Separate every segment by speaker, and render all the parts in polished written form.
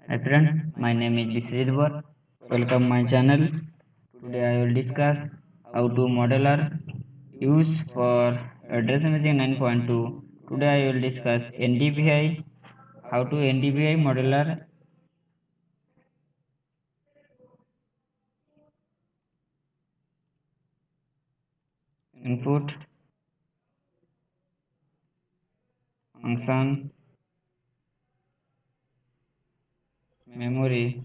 Speaker 1: Hi friend, my name is Bisridwar. Welcome my channel. Today I will discuss how to modeler use for address imaging 9.2. Today I will discuss NDVI, how to NDVI modeler input function memory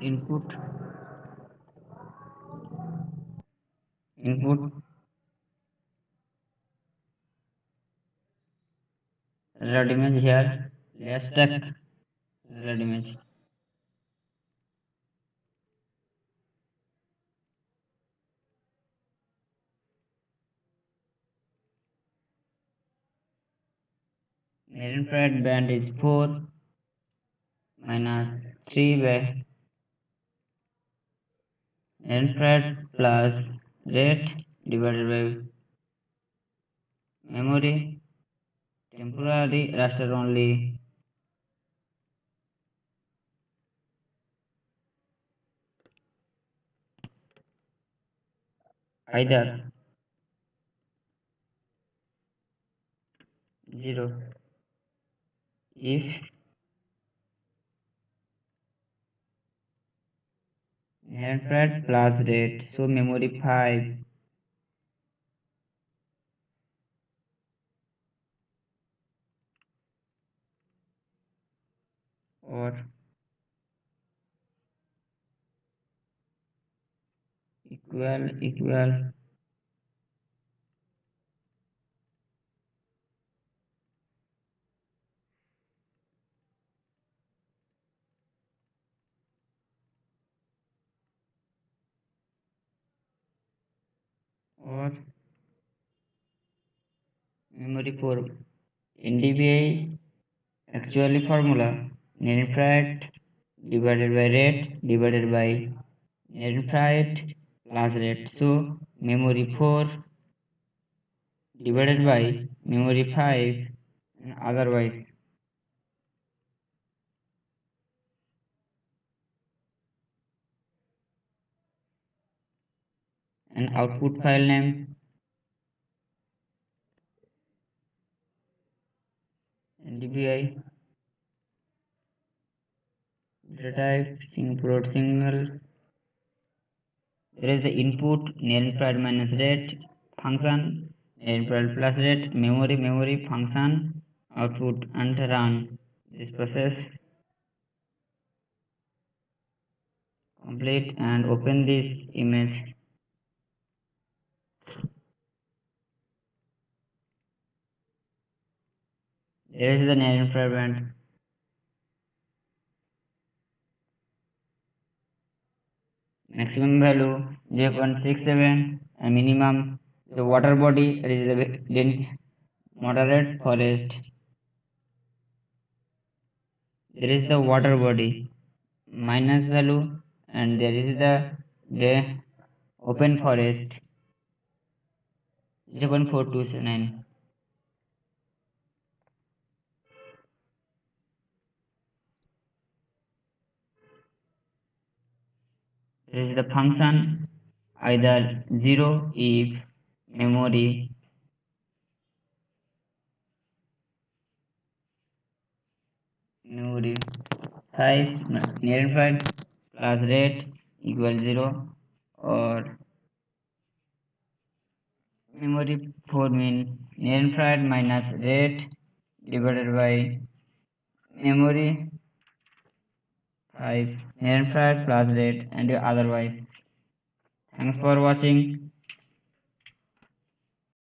Speaker 1: input red image here stack red image infrared band is 4 minus 3 by infrared plus rate divided by memory temporary raster only either 0 if infrared plus rate, so memory 5 or equal or memory 4 NDVI actually formula net infrared divided by rate divided by net infrared plus rate, so memory 4 divided by memory 5 and otherwise an output file name NDVI data type signal. There is the input net infrared minus rate function net infrared plus rate memory function output and run this process complete and open this image. There is the net infrared band. Maximum value 0.67, and minimum the water body, that is the dense moderate forest. There is the water body minus value, and there is the open forest 0.429. There is the function either 0 if memory memory 5 near plus rate equals 0, or memory 4 means near infrared minus rate divided by memory 5 near infrared plus rate, and otherwise. Thanks for watching.